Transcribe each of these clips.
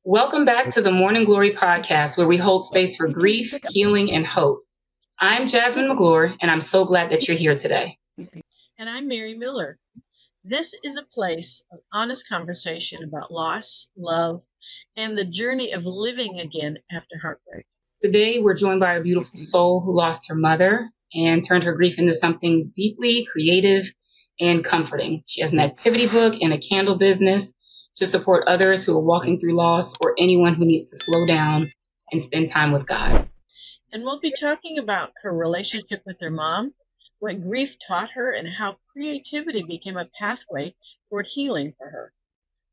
Welcome back to the Morning Glory podcast, where we hold space for grief, healing, and hope. I'm Jasmine McGlure, and I'm so glad that you're here today. And I'm Mary Miller. This is a place of honest conversation about loss, love, and the journey of living again after heartbreak. Today, we're joined by a beautiful soul who lost her mother and turned her grief into something deeply creative and comforting. She has an activity book and a candle business to support others who are walking through loss or anyone who needs to slow down and spend time with God. And we'll be talking about her relationship with her mom, what grief taught her, and how creativity became a pathway toward healing for her.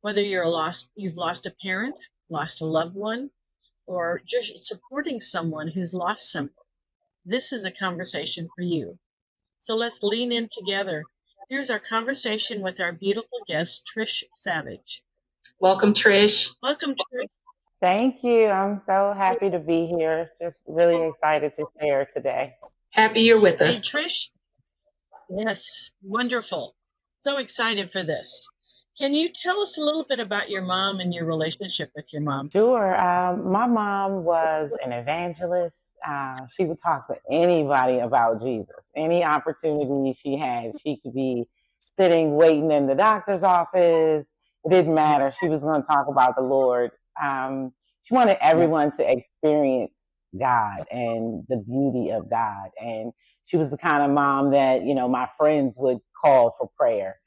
Whether you've lost a parent, lost a loved one, or just supporting someone who's lost something, this is a conversation for you. So let's lean in together. Here's our conversation with our beautiful guest, Trish Savage. Welcome, Trish. Welcome, Trish. Thank you. I'm so happy to be here. Just really excited to share today. Happy you're with Hey, us. Trish. Yes, wonderful. So excited for this. Can you tell us a little bit about your mom and your relationship with your mom? Sure. My mom was an evangelist. She would talk to anybody about Jesus. Any opportunity she had, she could be sitting, waiting in the doctor's office. It didn't matter. She was going to talk about the Lord. She wanted everyone to experience God and the beauty of God. And she was the kind of mom that, my friends would call for prayer.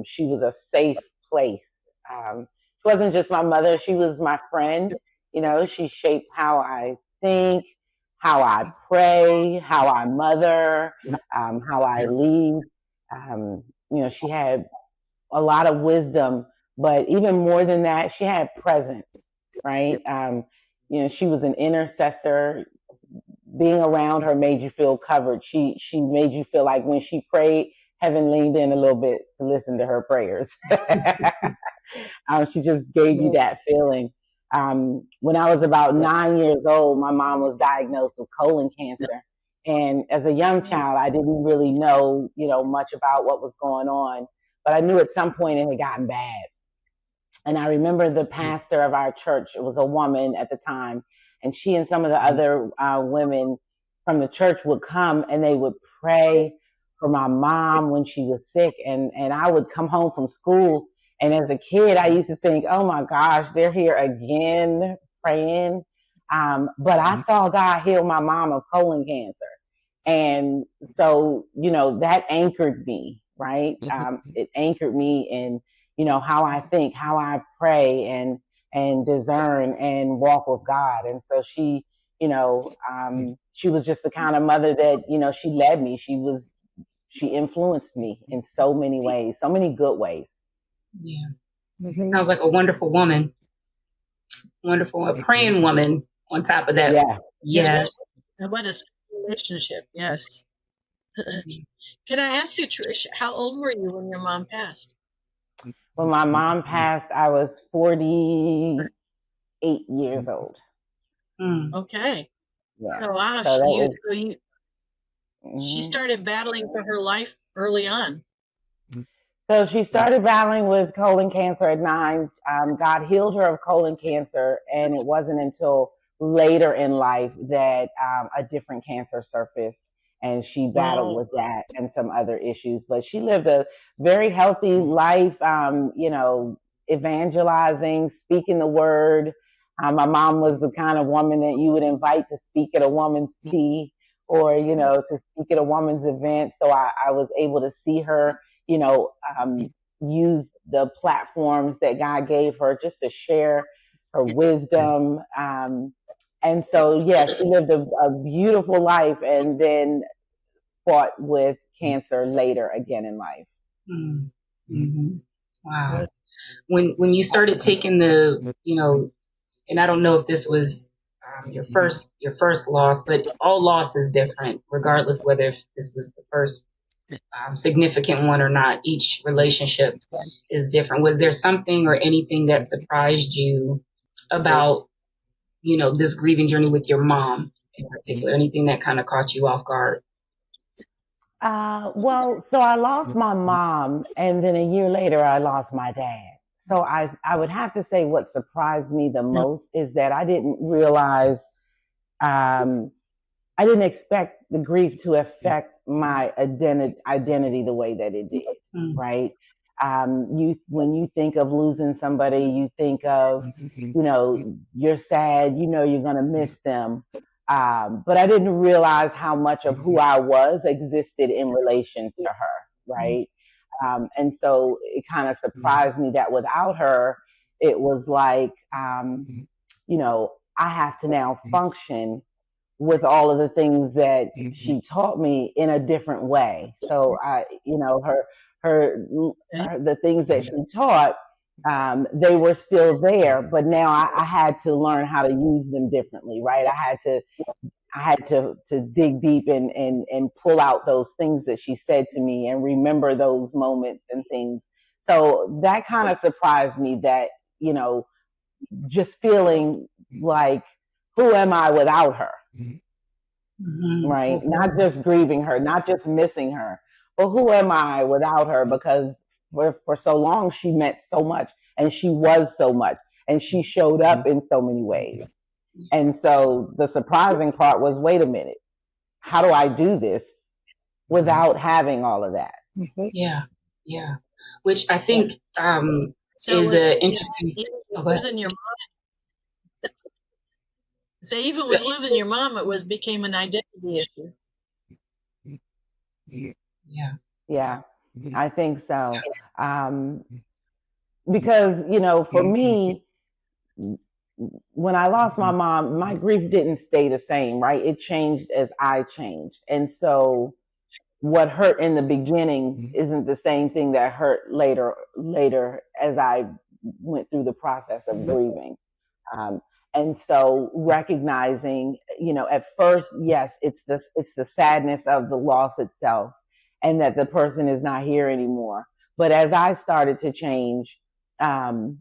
She was a safe place. She wasn't just my mother, she was my friend. She shaped how I think, how I pray, how I mother, how I lead. She had a lot of wisdom, but even more than that, she had presence, right? She was an intercessor. Being around her made you feel covered. She made you feel like when she prayed, heaven leaned in a little bit to listen to her prayers. She just gave you that feeling. When I was about 9 years old, my mom was diagnosed with colon cancer. And as a young child, I didn't really know, much about what was going on. But I knew at some point it had gotten bad. And I remember the pastor of our church, it was a woman at the time, and she and some of the other women from the church would come and they would pray for my mom when she was sick. And I would come home from school. And as a kid, I used to think, oh my gosh, they're here again praying. But I saw God heal my mom of colon cancer. And so, that anchored me, right? It anchored me in, how I think, how I pray and discern and walk with God. And so she, she was just the kind of mother that, she led me. She influenced me in so many ways, so many good ways. Yeah. Sounds like a wonderful woman. Wonderful. A praying woman on top of that. Yeah. Yes. And what a relationship. Yes. Can I ask you, Trish, how old were you when your mom passed? When my mom passed, I was 48 years old. Okay. Yeah. Oh, wow. So she started battling for her life early on. So she started battling with colon cancer at 9. God healed her of colon cancer, and it wasn't until later in life that a different cancer surfaced, and she battled with that and some other issues. But she lived a very healthy life, evangelizing, speaking the word. My mom was the kind of woman that you would invite to speak at a woman's tea or, to speak at a woman's event. So I was able to see her use the platforms that God gave her just to share her wisdom. And so, she lived a beautiful life and then fought with cancer later again in life. Mm-hmm. Wow. When you started taking the, and I don't know if this was your first loss, but all loss is different, regardless whether if this was the first significant one or not. Each relationship is different. Was there something or anything that surprised you about, this grieving journey with your mom in particular? Anything that kind of caught you off guard? So I lost my mom, and then a year later, I lost my dad. So I would have to say what surprised me the most is that I didn't realize, um, I didn't expect the grief to affect my identity the way that it did, Mm. right? When you think of losing somebody, you think of, you're sad, you're going to miss them. But I didn't realize how much of who I was existed in relation to her, right? And so it kind of surprised me that without her, it was like, I have to now function with all of the things that she taught me in a different way. So her, the things that she taught, they were still there, but now I had to learn how to use them differently, right? I had to dig deep and pull out those things that she said to me and remember those moments and things. So that kind of surprised me that, just feeling like, who am I without her? Mm-hmm. Right? Not just grieving her, not just missing her, but who am I without her? Because for so long, she meant so much and she was so much and she showed up in so many ways. And so the surprising part was, wait a minute, how do I do this without having all of that? Yeah, yeah. Which I think So is a interesting. even Oh, with go ahead. losing your so even with losing your mom, it became an identity issue. Yeah. Yeah, I think so. Because, for me, when I lost my mom, my grief didn't stay the same, right? It changed as I changed. And so what hurt in the beginning isn't the same thing that hurt later as I went through the process of grieving. Um, and so recognizing, at first, yes, it's the sadness of the loss itself and that the person is not here anymore. But as I started to change, um,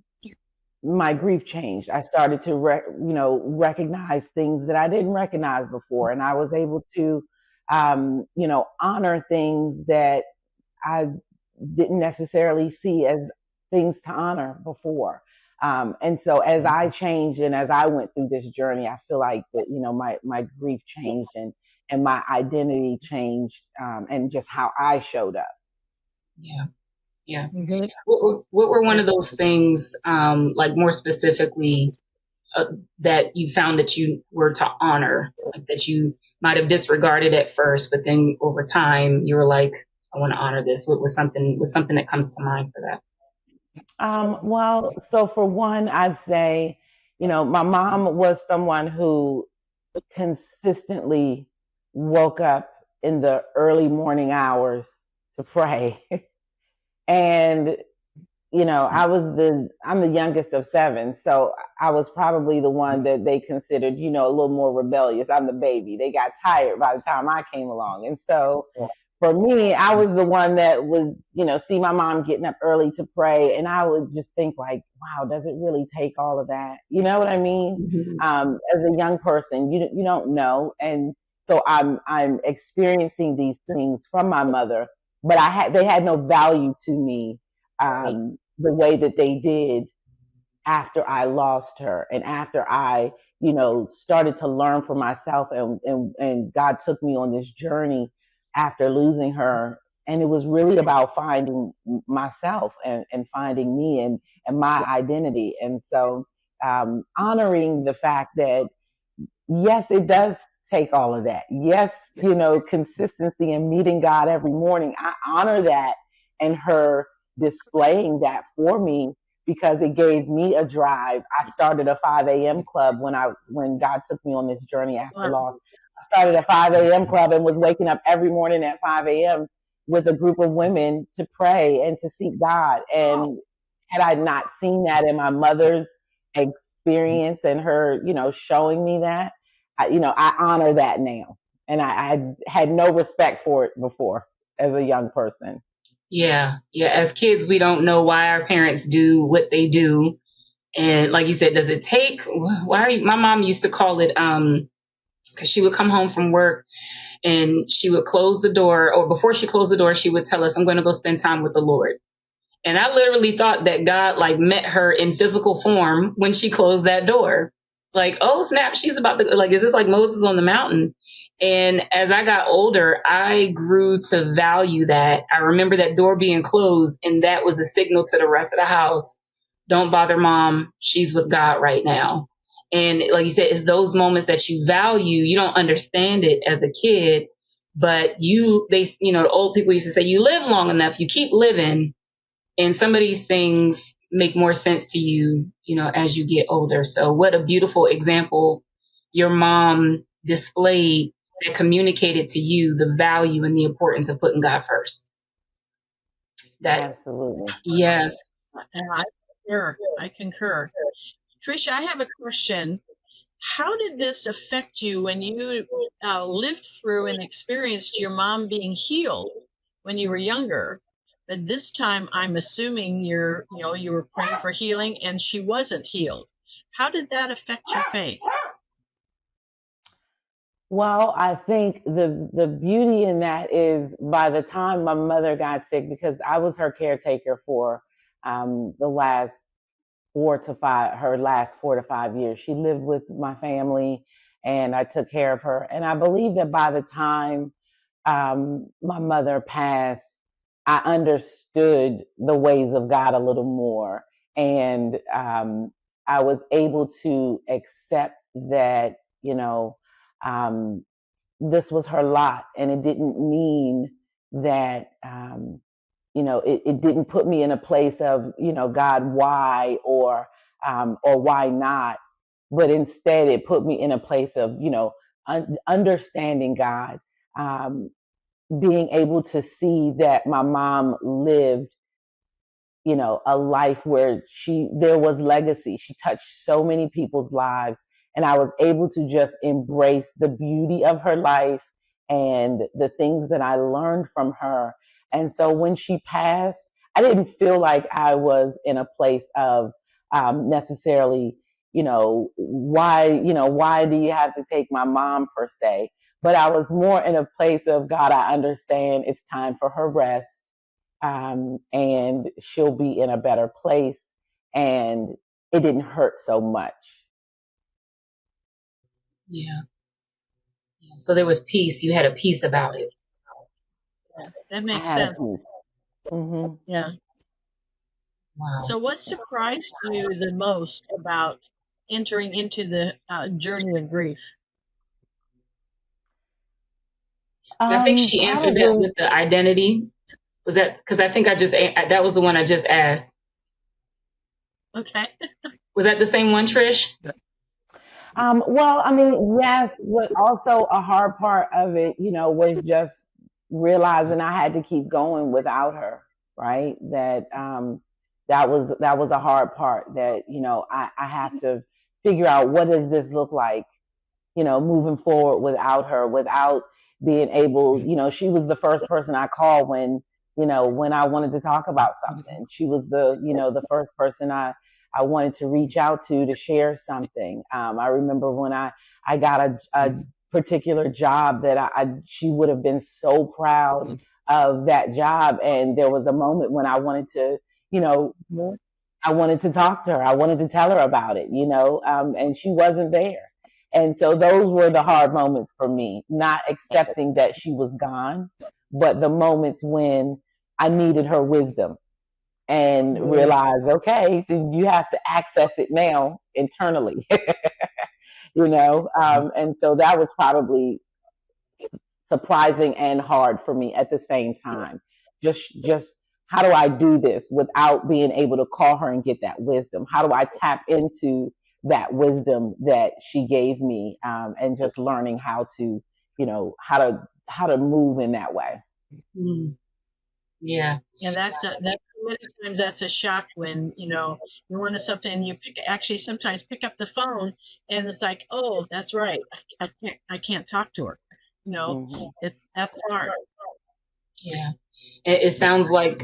my grief changed. I started to, recognize things that I didn't recognize before, and I was able to, honor things that I didn't necessarily see as things to honor before. And so as I changed and as I went through this journey, I feel like that, my grief changed and my identity changed, and just how I showed up. Yeah. Yeah. What were one of those things, like more specifically, that you found that you were to honor, like that you might have disregarded at first, but then over time you were like, I want to honor this. What was something that comes to mind for that? Well, so for one, I'd say, my mom was someone who consistently woke up in the early morning hours to pray. And, I'm the youngest of seven. So I was probably the one that they considered, a little more rebellious. I'm the baby. They got tired by the time I came along. And so for me, I was the one that would, see my mom getting up early to pray. And I would just think like, wow, does it really take all of that? You know what I mean? Mm-hmm. As a young person, you don't know. And so I'm experiencing these things from my mother, but they had no value to me, the way that they did after I lost her and after I, started to learn for myself and God took me on this journey after losing her. And it was really about finding myself and finding me and my identity. And so, honoring the fact that, yes, it does take all of that. Yes, consistency and meeting God every morning. I honor that and her displaying that for me because it gave me a drive. I started a 5 a.m. club when God took me on this journey after loss. I started a 5 a.m. club and was waking up every morning at 5 a.m. with a group of women to pray and to seek God. And had I not seen that in my mother's experience and her, showing me that, I honor that now. And I had no respect for it before as a young person. Yeah. Yeah. As kids, we don't know why our parents do what they do. And like you said, does it take, my mom used to call it, cause she would come home from work and she would close the door, or before she closed the door, she would tell us, I'm going to go spend time with the Lord. And I literally thought that God like met her in physical form when she closed that door. Like, oh snap, she's about to, like, is this like Moses on the mountain? And as I got older, I grew to value that. I remember that door being closed, and that was a signal to the rest of the house. Don't bother mom. She's with God right now. And like you said, it's those moments that you value. You don't understand it as a kid, but the old people used to say, you live long enough, you keep living, and some of these things make more sense to you, as you get older. So what a beautiful example your mom displayed that communicated to you the value and the importance of putting God first. That, Absolutely. yes. And I concur. Trish, I have a question. How did this affect you when you lived through and experienced your mom being healed when you were younger? But this time, I'm assuming you were praying for healing and she wasn't healed. How did that affect your faith? Well, I think the beauty in that is by the time my mother got sick, because I was her caretaker for the last 4 to 5 years. She lived with my family, and I took care of her. And I believe that by the time my mother passed, I understood the ways of God a little more, and I was able to accept that, um, this was her lot, and it didn't mean that, it didn't put me in a place of, God, why, or why not, but instead it put me in a place of, understanding God, um, being able to see that my mom lived, a life where there was legacy. She touched so many people's lives, and I was able to just embrace the beauty of her life and the things that I learned from her. And so when she passed, I didn't feel like I was in a place of necessarily, why do you have to take my mom per se? But I was more in a place of, God, I understand it's time for her rest, and she'll be in a better place. And it didn't hurt so much. Yeah. So there was peace. You had a peace about it. Yeah, that I makes had a sense. peace. Mm-hmm. Yeah. Wow. So, what surprised you the most about entering into the journey of grief? And I think she answered that Probably. with the identity. Was that because I think that was the one I just asked. Okay. Was that the same one, Trish? Well, I mean, yes, but also a hard part of it, was just realizing I had to keep going without her, right? That was a hard part, that, I have to figure out, what does this look like, moving forward without her, without being able, she was the first person I called when I wanted to talk about something. She was the first person I wanted to reach out to share something. I remember when I got a particular job that she would have been so proud of that job. And there was a moment when you know, I wanted to talk to her. I wanted to tell her about it, and she wasn't there. And so those were the hard moments for me, not accepting that she was gone, but the moments when I needed her wisdom and realize, okay, then you have to access it now internally, and so that was probably surprising and hard for me at the same time. Just how do I do this without being able to call her and get that wisdom? How do I tap into that wisdom that she gave me, and just learning how to, how to move in that way. Mm. Yeah. Yeah, that's many times that's a shock when you want something, you sometimes pick up the phone and it's like, oh, that's right, I can't talk to her. Mm-hmm. That's hard. Yeah. It sounds like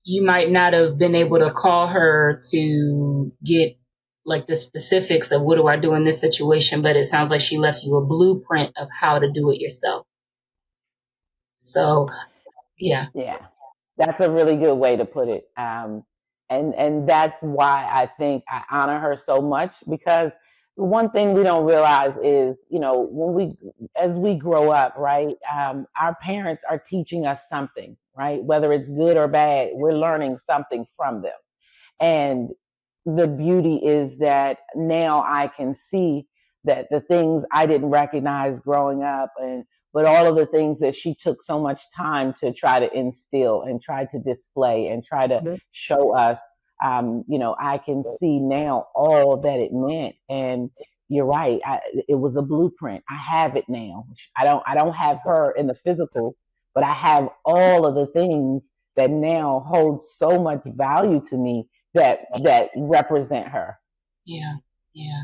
you might not have been able to call her to get like the specifics of what do I do in this situation, but it sounds like she left you a blueprint of how to do it yourself. So, yeah. Yeah. That's a really good way to put it. And that's why I think I honor her so much, because the one thing we don't realize is, when as we grow up, right, our parents are teaching us something, right? Whether it's good or bad, we're learning something from them. And the beauty is that now I can see that the things I didn't recognize growing up, but all of the things that she took so much time to try to instill and try to display and try to show us, I can see now all that it meant. And you're right. It was a blueprint. I have it now. I don't have her in the physical, but I have all of the things that now hold so much value to me that represent her. Yeah. Yeah.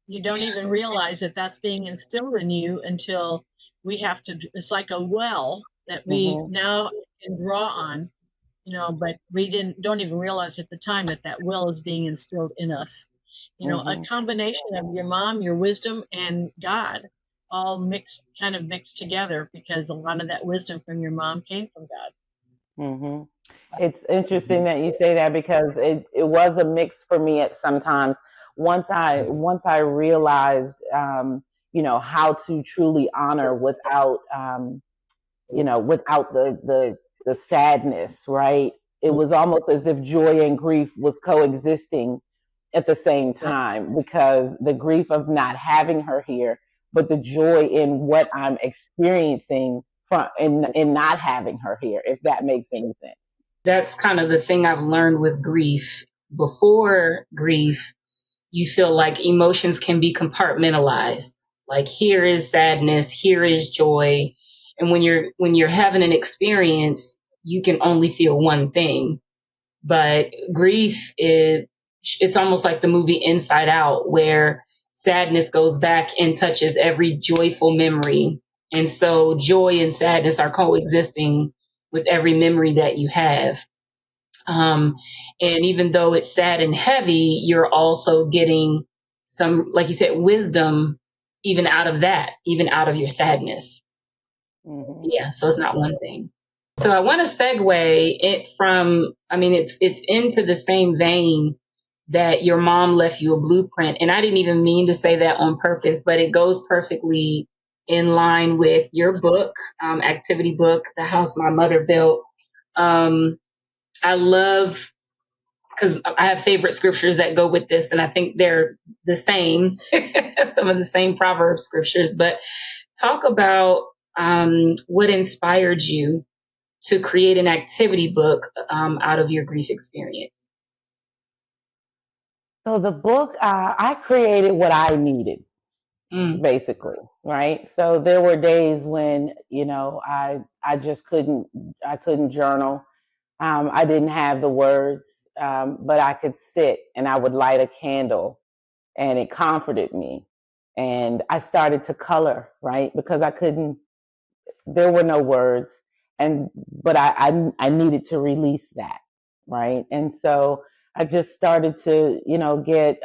You don't even realize that that's being instilled in you until we have to. It's like a well that we Mm-hmm. now can draw on, but we don't even realize at the time that that will is being instilled in us. A Mm-hmm. combination of your mom, your wisdom, and God all kind of mixed together, because a lot of that wisdom from your mom came from God. Mm-hmm. It's interesting that you say that, because it was a mix for me at sometimes. Once I realized, how to truly honor without the sadness, right? It was almost as if joy and grief was coexisting at the same time, because the grief of not having her here, but the joy in what I'm experiencing in not having her here, if that makes any sense. That's kind of the thing I've learned with grief. Before grief, you feel like emotions can be compartmentalized. Like here is sadness, here is joy. And when you're having an experience, you can only feel one thing. But grief is it's almost like the movie Inside Out, where sadness goes back and touches every joyful memory. And so joy and sadness are coexisting with every memory that you have. Um, and even though it's sad and heavy, you're also getting some, like you said, wisdom even out of that, even out of your sadness. Mm-hmm. Yeah, so it's not one thing. So I want to segue it from, I mean, it's into the same vein that your mom left you a blueprint. And I didn't even mean to say that on purpose, but it goes perfectly in line with your book, activity book, The House My Mother Built. Um, I love, because I have favorite scriptures that go with this, and I think they're the same, some of the same proverb scriptures. But talk about what inspired you to create an activity book out of your grief experience. So the book, I created what I needed, Mm, basically, right? So there were days when, I just I couldn't journal. I didn't have the words, but I could sit and I would light a candle, and it comforted me. And I started to color, right? Because there were no words, but I needed to release that, right? And so I just started to, get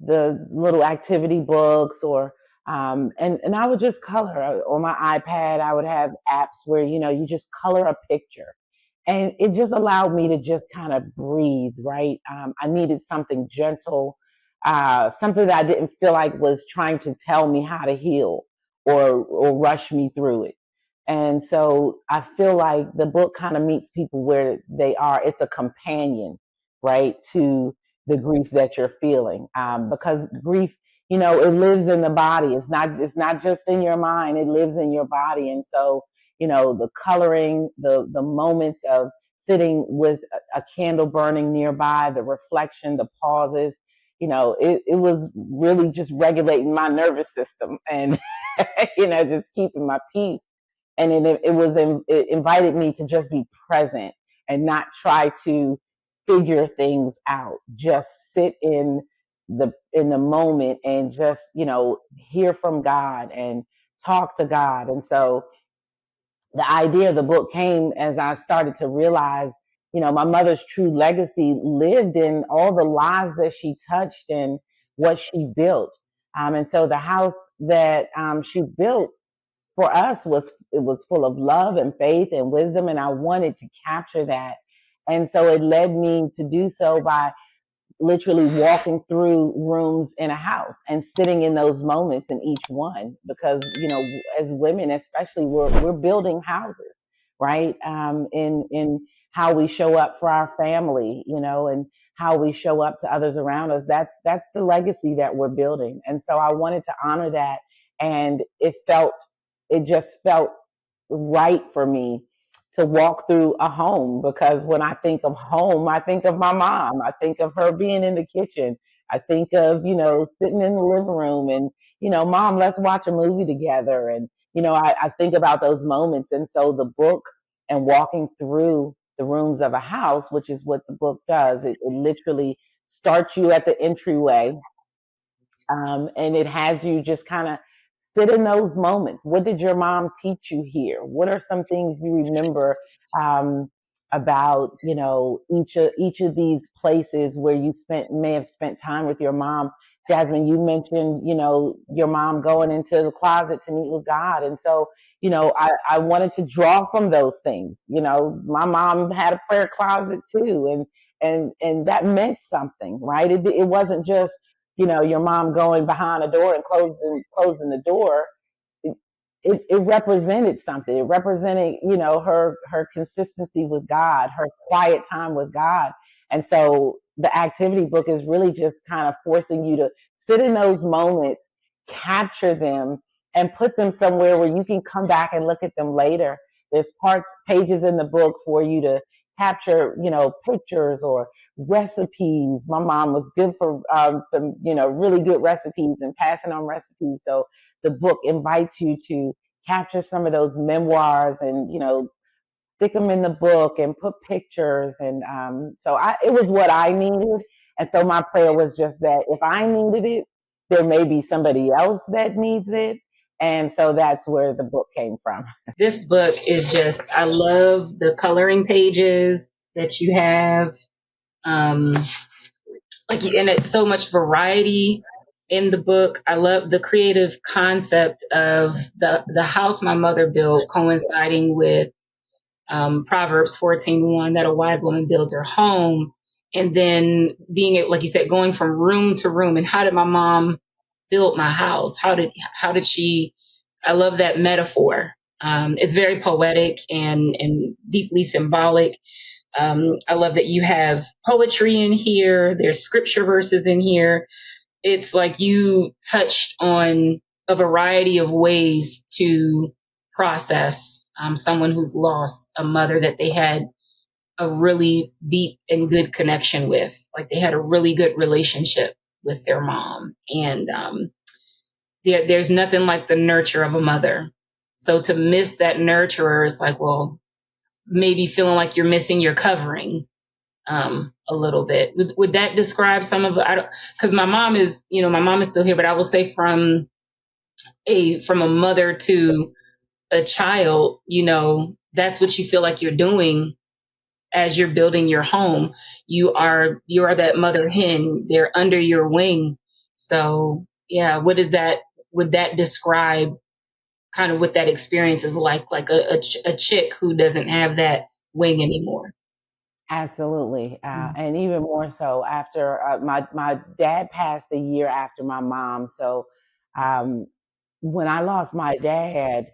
the little activity books, or and I would just color on my iPad. I would have apps where you just color a picture, and it just allowed me to just kind of breathe. Right, I needed something gentle, something that I didn't feel like was trying to tell me how to heal or rush me through it. And so I feel like the book kind of meets people where they are. It's a companion, right, to the grief that you're feeling, because grief, it lives in the body. It's not just in your mind. It lives in your body. And so, the coloring, the moments of sitting with a candle burning nearby, the reflection, the pauses, it was really just regulating my nervous system, and just keeping my peace. And it invited me to just be present and not try to figure things out. Just sit in the moment and just hear from God and talk to God. And so the idea of the book came as I started to realize, my mother's true legacy lived in all the lives that she touched and what she built. And so the house that she built for us it was full of love and faith and wisdom, and I wanted to capture that. And so it led me to do so by literally walking through rooms in a house and sitting in those moments in each one, because as women especially, we're building houses, right? In how we show up for our family, and how we show up to others around us. That's the legacy that we're building. And so I wanted to honor that, and it just felt right for me to walk through a home, because when I think of home, I think of my mom. I think of her being in the kitchen. I think of, sitting in the living room and, mom, let's watch a movie together. And, I think about those moments. And so the book and walking through the rooms of a house, which is what the book does, it literally starts you at the entryway, and it has you just kind of sit in those moments. What did your mom teach you here? What are some things you remember um, about each of these places where you may have spent time with your mom? Jasmine, you mentioned your mom going into the closet to meet with God, and so I wanted to draw from those things. My mom had a prayer closet too, and that meant something, right? It wasn't just your mom going behind a door and closing the door. It represented something. It represented, her consistency with God, her quiet time with God. And so the activity book is really just kind of forcing you to sit in those moments, capture them, and put them somewhere where you can come back and look at them later. There's pages in the book for you to capture, pictures or recipes. My mom was good for some, really good recipes and passing on recipes. So the book invites you to capture some of those memoirs and, stick them in the book and put pictures. And it was what I needed. And so my prayer was just that if I needed it, there may be somebody else that needs it. And so that's where the book came from. This book is just, I love the coloring pages that you have. Um, and it's so much variety in the book. I love the creative concept of the house my mother built, coinciding with Proverbs 14:1, that a wise woman builds her home. And then being, like you said, going from room to room. And how did my mom build my house? How did she? I love that metaphor. It's very poetic and deeply symbolic. I love that you have poetry in here. There's scripture verses in here. It's like you touched on a variety of ways to process someone who's lost a mother that they had a really deep and good connection with. Like they had a really good relationship with their mom. And there's nothing like the nurture of a mother. So to miss that nurturer is like, well, maybe feeling like you're missing your covering a little bit. Would that describe some of I don't, because my mom is still here, but I will say from a mother to a child, that's what you feel like you're doing as you're building your home. You are that mother hen. They're under your wing. So yeah, would that describe kind of what that experience is like a chick who doesn't have that wing anymore? Absolutely. And even more so after my dad passed a year after my mom. So um, when I lost my dad,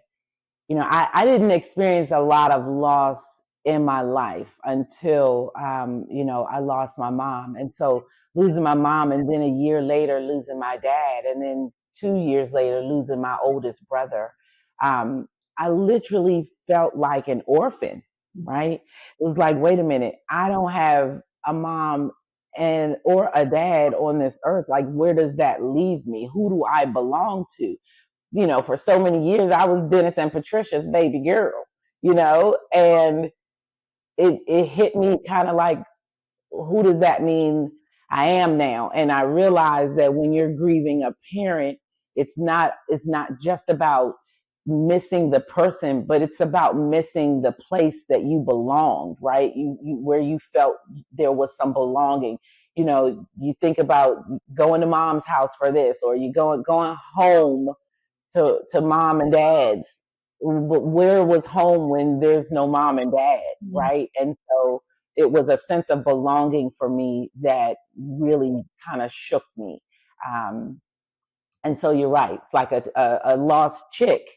I didn't experience a lot of loss in my life until, I lost my mom. And so losing my mom, and then a year later, losing my dad, and then 2 years later, losing my oldest brother, um, I literally felt like an orphan, right? It was like, wait a minute, I don't have a mom or a dad on this earth. Like, where does that leave me? Who do I belong to? For so many years, I was Dennis and Patricia's baby girl, and it hit me kind of like, who does that mean I am now? And I realized that when you're grieving a parent, it's not just about missing the person, but it's about missing the place that you belonged, right? Where you felt there was some belonging. You think about going to mom's house for this, or you going home to mom and dad's, but where was home when there's no mom and dad, Mhm. right? And so it was a sense of belonging for me that really kind of shook me. Um, and so you're right. It's like a lost chick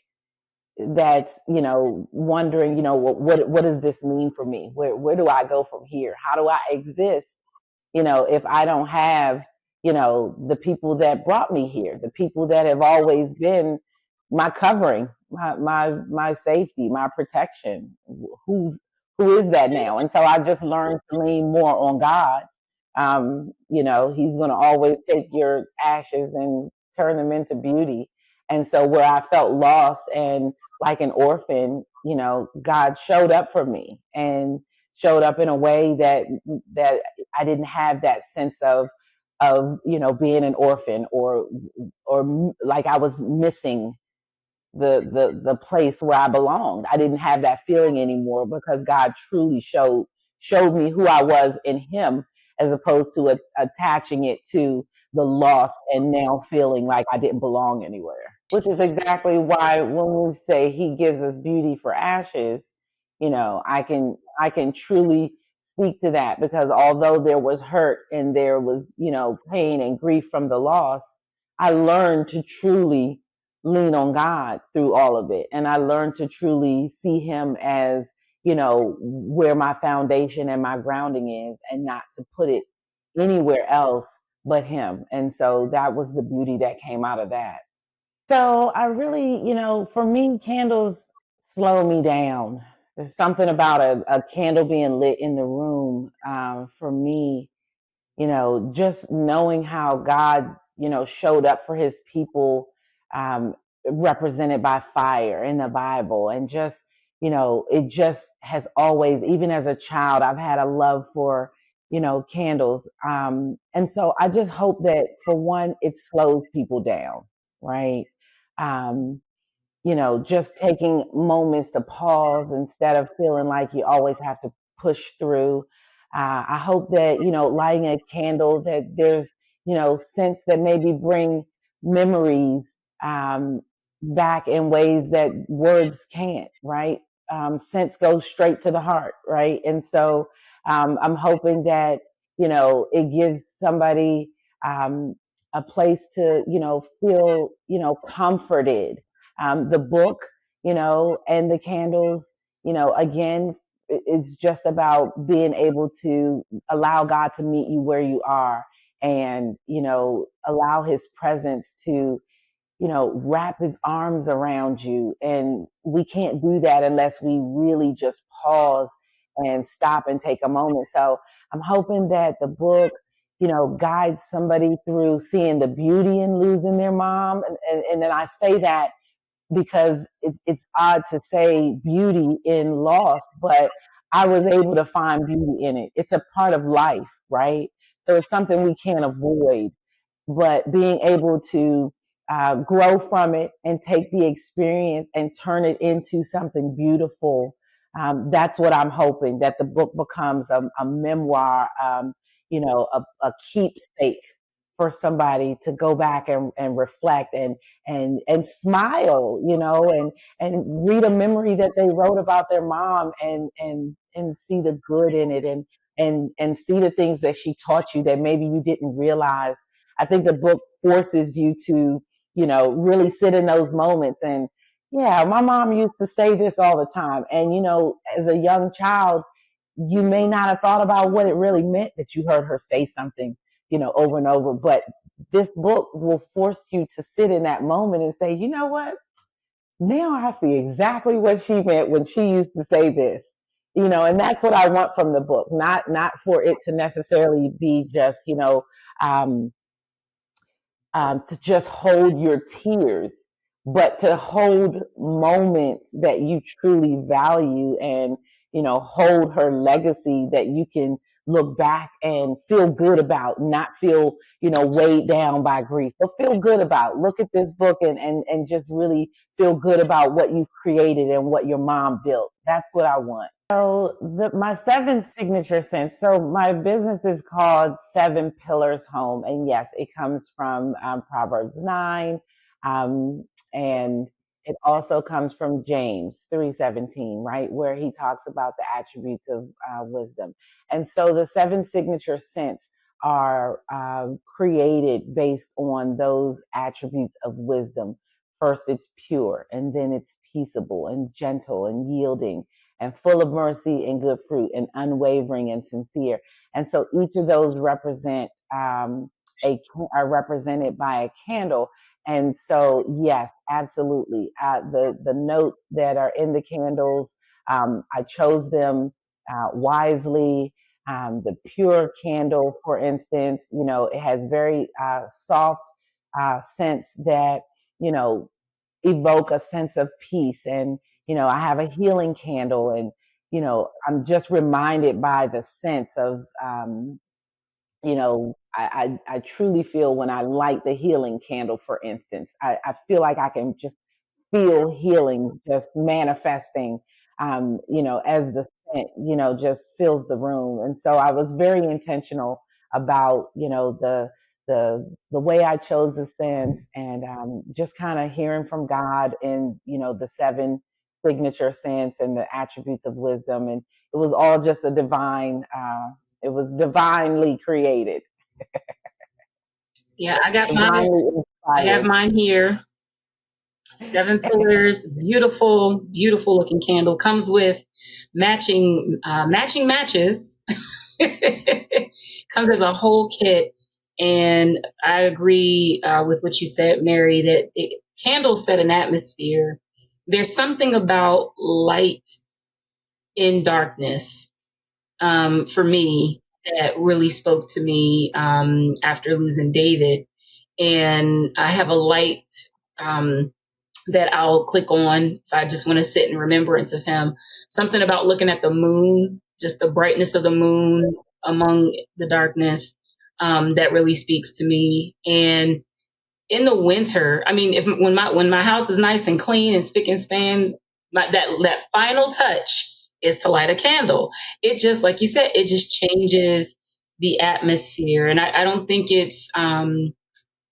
that's, wondering, what does this mean for me? Where do I go from here? How do I exist, if I don't have, the people that brought me here, the people that have always been my covering, my safety, my protection. Who is that now? And so I just learned to lean more on God. He's going to always take your ashes and turn them into beauty. And so where I felt lost and like an orphan, God showed up for me and showed up in a way that I didn't have that sense of being an orphan or like I was missing the place where I belonged. I didn't have that feeling anymore because God truly showed me who I was in Him, as opposed to attaching it to the loss and now feeling like I didn't belong anywhere. Which is exactly why when we say He gives us beauty for ashes, I can truly speak to that, because although there was hurt and there was pain and grief from the loss, I learned to truly lean on God through all of it. And I learned to truly see Him as, where my foundation and my grounding is, and not to put it anywhere else but Him. And so that was the beauty that came out of that. So I really, for me, candles slow me down. There's something about a candle being lit in the room, for me, just knowing how God, showed up for His people, um, represented by fire in the Bible. And just, it just has always, even as a child, I've had a love for, candles. And so I just hope that, for one, it slows people down, right? Um, just taking moments to pause instead of feeling like you always have to push through. I hope that, lighting a candle, that there's, scents that maybe bring memories, back in ways that words can't, right? Scents go straight to the heart, right? And so I'm hoping that, it gives somebody, um, a place to, feel, comforted. The book, and the candles, again, it's just about being able to allow God to meet you where you are, and, allow His presence to, wrap His arms around you. And we can't do that unless we really just pause and stop and take a moment. So I'm hoping that the book, guides somebody through seeing the beauty in losing their mom. And then I say that because it's odd to say beauty in loss, but I was able to find beauty in it. It's a part of life, right? So it's something we can't avoid, but being able to grow from it and take the experience and turn it into something beautiful. That's what I'm hoping, that the book becomes a memoir, a keepsake for somebody to go back and reflect and smile, and read a memory that they wrote about their mom, and see the good in it, and see the things that she taught you that maybe you didn't realize. I think the book forces you to, really sit in those moments. And yeah, my mom used to say this all the time. And, as a young child, you may not have thought about what it really meant that you heard her say something, over and over. But this book will force you to sit in that moment and say, you know what? Now I see exactly what she meant when she used to say this. And that's what I want from the book. Not for it to necessarily be just, um, to just hold your tears, but to hold moments that you truly value, and, hold her legacy that you can look back and feel good about, not feel, weighed down by grief, but feel good about. Look at this book and just really feel good about what you've created and what your mom built. That's what I want. So my seven signature scents. So my business is called Seven Pillars Home, and yes, it comes from Proverbs 9, um, and it also comes from James 3:17, right, where he talks about the attributes of wisdom. And so the seven signature scents are created based on those attributes of wisdom. First, it's pure, and then it's peaceable and gentle and yielding and full of mercy and good fruit and unwavering and sincere. And so each of those represent are represented by a candle. And so, yes, absolutely. The notes that are in the candles, I chose them wisely. The pure candle, for instance, it has very soft scents that, you know, evoke a sense of peace. And, I have a healing candle, and, I'm just reminded by the sense of, I truly feel when I light the healing candle, for instance, I feel like I can just feel healing just manifesting, as the scent, just fills the room. And so I was very intentional about, the way I chose the scents, and just kind of hearing from God and, the seven signature scents and the attributes of wisdom. And it was all just it was divinely created, Yeah, I got mine. divinely I have inspired. mine here. Seven pillars, beautiful, beautiful looking candle. Comes with matching matches. Comes as a whole kit, and I agree with what you said, Mary. That candles set an atmosphere. There's something about light in darkness, for me, that really spoke to me after losing David. And I have a light that I'll click on if I just want to sit in remembrance of him. Something about looking at the moon, just the brightness of the moon among the darkness, that really speaks to me. And in the winter, I mean, when my house is nice and clean and spick and span, that final touch is to light a candle. It just, like you said, it just changes the atmosphere. And I don't think it's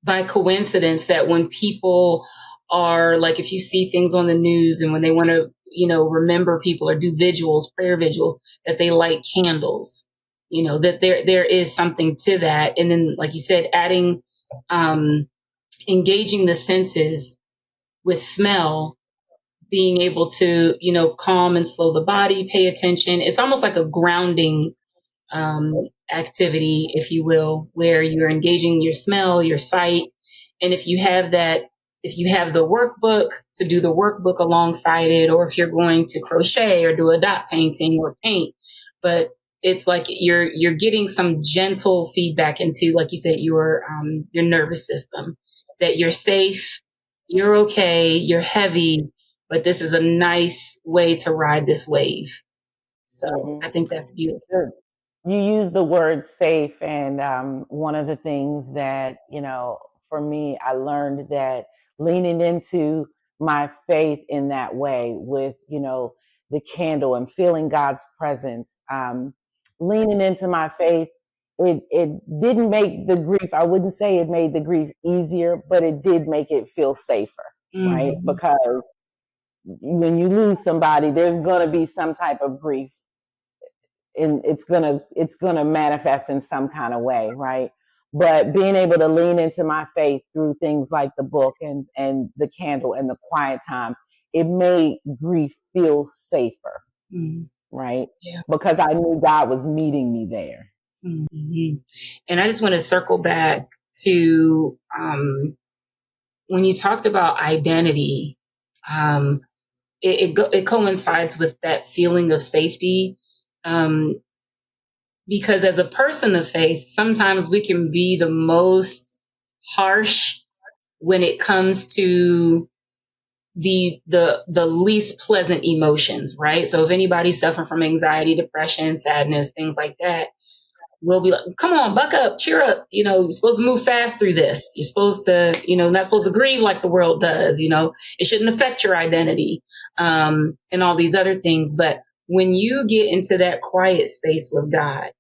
by coincidence that when people are like, if you see things on the news and when they want to, remember people or do vigils, prayer vigils, that they light candles, that there is something to that. And then, like you said, adding, engaging the senses with smell, being able to, calm and slow the body, pay attention. It's almost like a grounding activity, if you will, where you're engaging your smell, your sight. And if you have the workbook, to do the workbook alongside it, or if you're going to crochet or do a dot painting or paint, but it's like you're getting some gentle feedback into, like you said, your nervous system, that you're safe, you're okay, you're heavy, but this is a nice way to ride this wave. So Mm-hmm. I think that's beautiful. You use the word safe, and one of the things that, for me, I learned that leaning into my faith in that way with, the candle and feeling God's presence, leaning into my faith, it didn't make the grief, I wouldn't say it made the grief easier, but it did make it feel safer, right? Mm-hmm. Because when you lose somebody, there's going to be some type of grief, and it's gonna manifest in some kind of way, right? But being able to lean into my faith through things like the book and the candle and the quiet time, it made grief feel safer, Mm-hmm. right? Yeah. Because I knew God was meeting me there. Mm-hmm. And I just want to circle back to, when you talked about identity, um, it coincides with that feeling of safety. Um, because as a person of faith, sometimes we can be the most harsh when it comes to the least pleasant emotions, right? So if anybody's suffering from anxiety, depression, sadness, things like that, we'll be like, come on, buck up, cheer up. You're supposed to move fast through this. You're supposed to, not supposed to grieve like the world does. It shouldn't affect your identity, and all these other things. But when you get into that quiet space with God,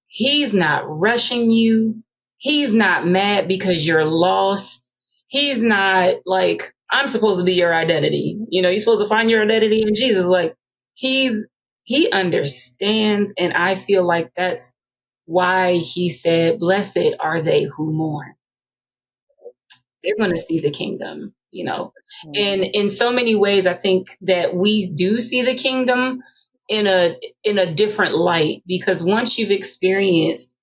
He's not rushing you. He's not mad because you're lost. He's not like, I'm supposed to be your identity. You're supposed to find your identity in Jesus. Like he understands. And I feel like that's why he said, blessed are they who mourn. They're going to see the kingdom. And Mm-hmm. in so many ways, I think that we do see the kingdom in a different light, because once you've experienced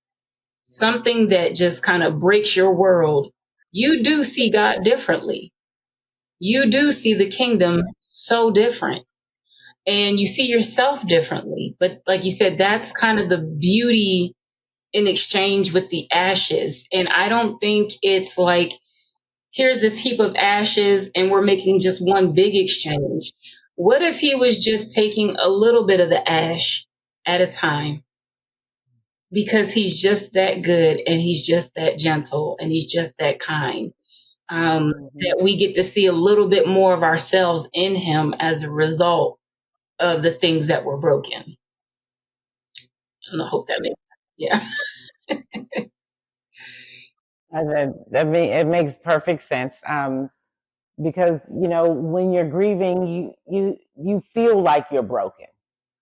something that just kind of breaks your world, you do see God differently. You do see the kingdom so different, and you see yourself differently. But like you said, that's kind of the beauty in exchange with the ashes. And I don't think it's like, here's this heap of ashes and we're making just one big exchange. What if he was just taking a little bit of the ash at a time? Because he's just that good, and he's just that gentle, and he's just that kind. Mm-hmm. That we get to see a little bit more of ourselves in him as a result of the things that were broken. And I hope that makes sense. Yeah. It makes perfect sense. Because when you're grieving, you feel like you're broken,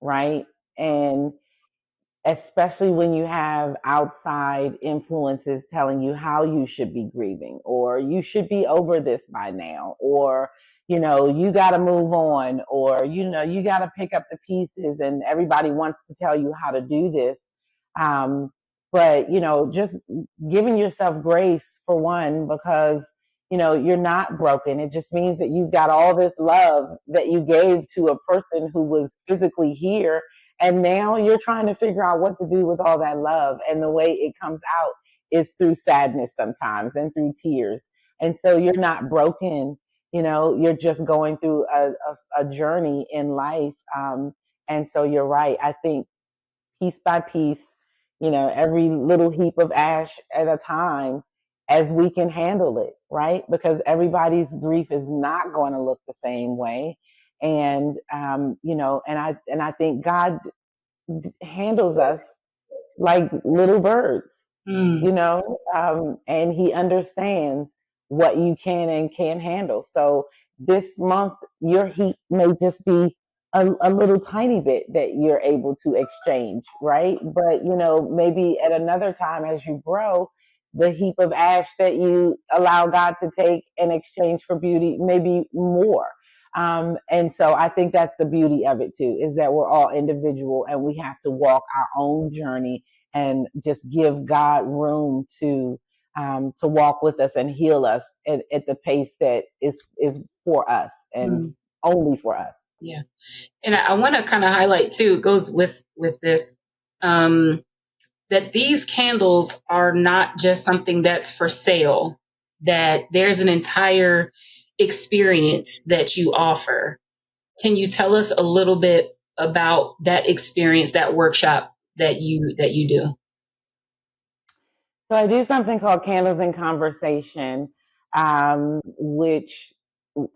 right? And especially when you have outside influences telling you how you should be grieving, or you should be over this by now, or you got to move on, or you got to pick up the pieces, and everybody wants to tell you how to do this. Um, but just giving yourself grace, for one, because you're not broken. It just means that you've got all this love that you gave to a person who was physically here, and now you're trying to figure out what to do with all that love. And the way it comes out is through sadness sometimes, and through tears. And so you're not broken, you're just going through a journey in life. And so you're right. I think piece by piece, every little heap of ash at a time, as we can handle it, right? Because everybody's grief is not going to look the same way. And, and I think God handles us like little birds, Mm, and he understands what you can and can't handle. So this month, your heat may just be a little tiny bit that you're able to exchange, right? But, maybe at another time, as you grow, the heap of ash that you allow God to take in exchange for beauty, maybe more. And so I think that's the beauty of it too, is that we're all individual, and we have to walk our own journey, and just give God room to walk with us and heal us at the pace that is for us, and mm, only for us. yeah. And I want to kind of highlight too, it goes with this, um, that these candles are not just something that's for sale, that there's an entire experience that you offer. Can you tell us a little bit about that experience, that workshop that you do? So I do something called Candles in Conversation, which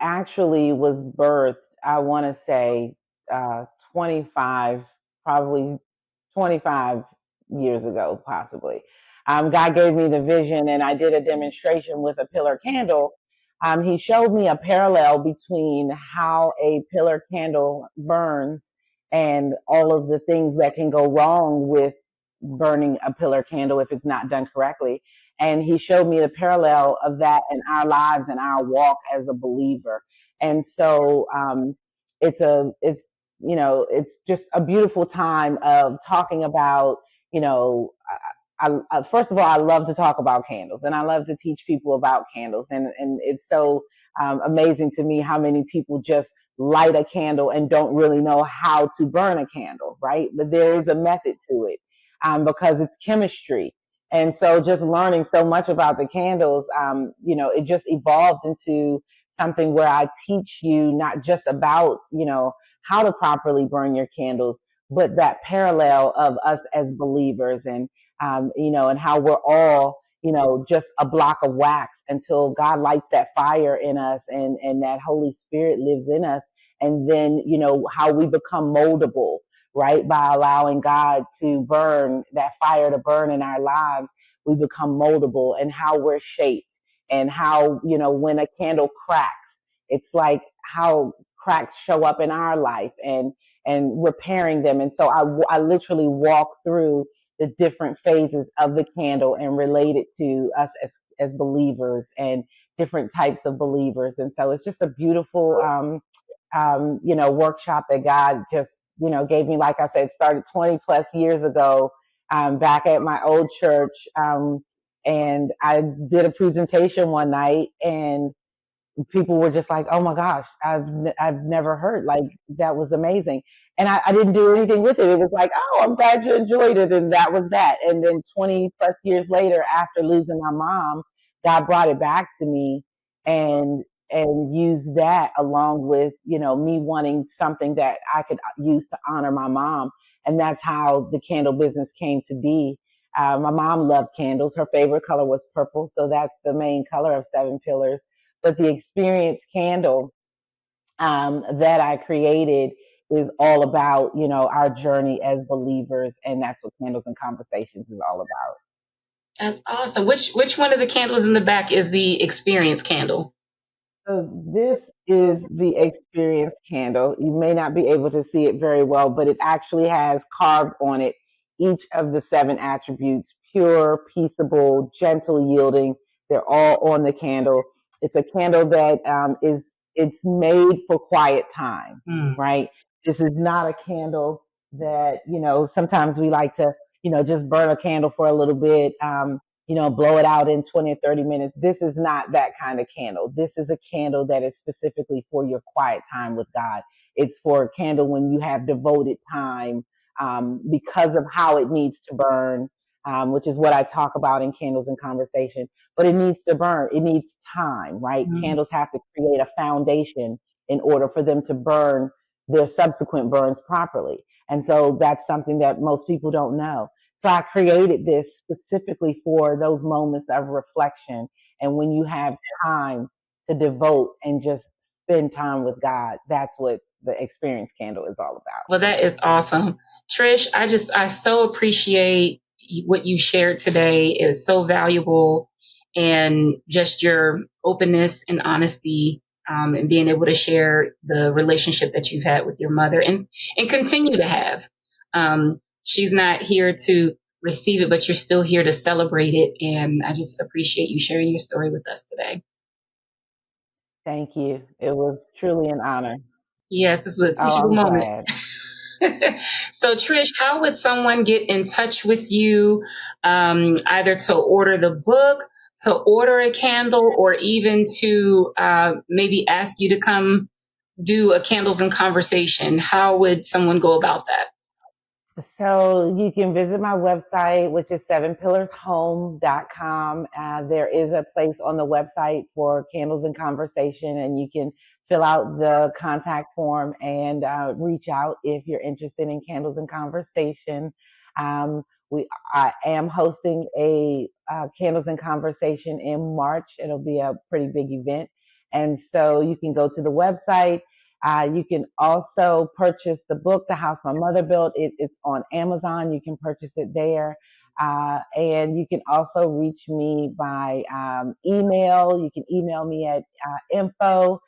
actually was birthed, I want to say, uh, 25, probably 25 years ago, possibly. God gave me the vision, and I did a demonstration with a pillar candle. He showed me a parallel between how a pillar candle burns, and all of the things that can go wrong with burning a pillar candle if it's not done correctly. And he showed me the parallel of that in our lives and our walk as a believer. And so it's just a beautiful time of talking about, you know, first of all, I love to talk about candles, and I love to teach people about candles. And it's so amazing to me how many people just light a candle and don't really know how to burn a candle, right? But there is a method to it, because it's chemistry. And so just learning so much about the candles, it just evolved into something where I teach you not just about, how to properly burn your candles, but that parallel of us as believers, and how we're all, just a block of wax until God lights that fire in us, and that Holy Spirit lives in us. And then, how we become moldable, right? By allowing God to burn that fire to burn in our lives, we become moldable, and how we're shaped, and how, when a candle cracks, It's like how cracks show up in our life and repairing them. And so I literally walk through the different phases of the candle and relate it to us as believers and different types of believers. And so it's just a beautiful, workshop that God just, gave me. Like I said, started 20 plus years ago, back at my old church. And I did a presentation one night, and people were just like, "Oh my gosh, I've never heard, like, that was amazing." And I didn't do anything with it. It was like, "Oh, I'm glad you enjoyed it," and that was that. And then 20 plus years later, after losing my mom, God brought it back to me, and used that along with me wanting something that I could use to honor my mom, and that's how the candle business came to be. My mom loved candles. Her favorite color was purple, so that's the main color of Seven Pillars. But the experience candle, that I created is all about, our journey as believers. And that's what Candles and Conversations is all about. That's awesome. Which one of the candles in the back is the experience candle? So this is the experience candle. You may not be able to see it very well, but it actually has carved on it each of the 7 attributes: pure, peaceable, gentle, yielding. They're all on the candle. It's a candle that it's made for quiet time, Mm. right? This is not a candle that, sometimes we like to, just burn a candle for a little bit. Blow it out in 20 or 30 minutes. This is not that kind of candle. This is a candle that is specifically for your quiet time with God. It's for a candle when you have devoted time, because of how it needs to burn, which is what I talk about in Candles and Conversation. But it needs to burn. It needs time, right? Mm. Candles have to create a foundation in order for them to burn their subsequent burns properly. And so that's something that most people don't know. So I created this specifically for those moments of reflection. And when you have time to devote and just spend time with God, that's what the experience candle is all about. Well, that is awesome. Trish, I so appreciate what you shared today. It was so valuable, and just your openness and honesty, and being able to share the relationship that you've had with your mother and continue to have. She's not here to receive it, but you're still here to celebrate it. And I just appreciate you sharing your story with us today. Thank you. It was truly an honor. Yes, this was a Oh, teachable I'm moment. glad. So, Trish, how would someone get in touch with you, either to order the book, to order a candle, or even to maybe ask you to come do a Candles and Conversation? How would someone go about that? So you can visit my website, which is sevenpillarshome.com. There is a place on the website for Candles and Conversation, and you can fill out the contact form and reach out if you're interested in Candles and Conversation. Um, I am hosting a Candles and Conversation in March. It'll be a pretty big event. And so you can go to the website. You can also purchase the book, The House My Mother Built. It's on Amazon. You can purchase it there. And you can also reach me by email. You can email me at info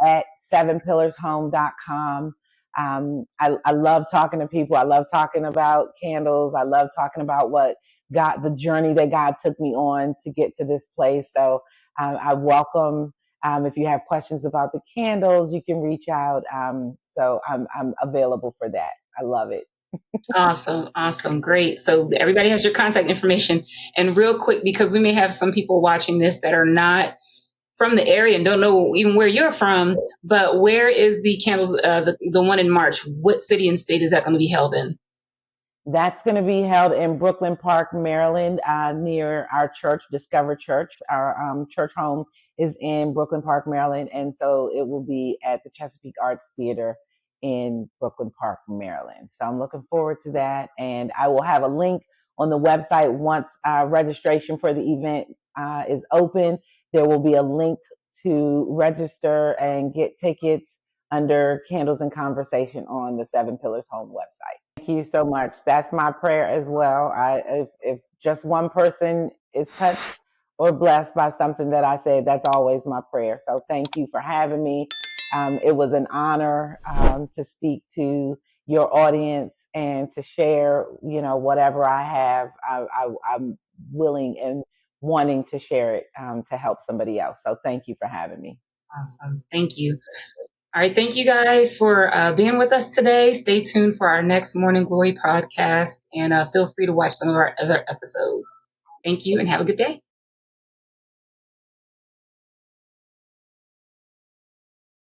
at sevenpillarshome.com. I love talking to people. I love talking about candles. I love talking about the journey that God took me on to get to this place. So I welcome, if you have questions about the candles, you can reach out. So I'm available for that. I love it. Awesome, awesome, great. So everybody has your contact information. And real quick, because we may have some people watching this that are not from the area and don't know even where you're from, but where is the candles, the one in March? What city and state is that going to be held in? That's going to be held in Brooklyn Park, Maryland, near our church, Discover Church. Our church home is in Brooklyn Park, Maryland. And so it will be at the Chesapeake Arts Theater in Brooklyn Park, Maryland. So I'm looking forward to that. And I will have a link on the website once registration for the event is open. There will be a link to register and get tickets under Candles and Conversation on the Seven Pillars Home website. Thank you so much. That's my prayer as well. If just one person is touched or blessed by something that I said. That's always my prayer. So thank you for having me. It was an honor to speak to your audience and to share, whatever I have. I'm willing and wanting to share it to help somebody else. So thank you for having me. Awesome. Thank you. All right. Thank you guys for being with us today. Stay tuned for our next Morning Glory podcast and feel free to watch some of our other episodes. Thank you and have a good day.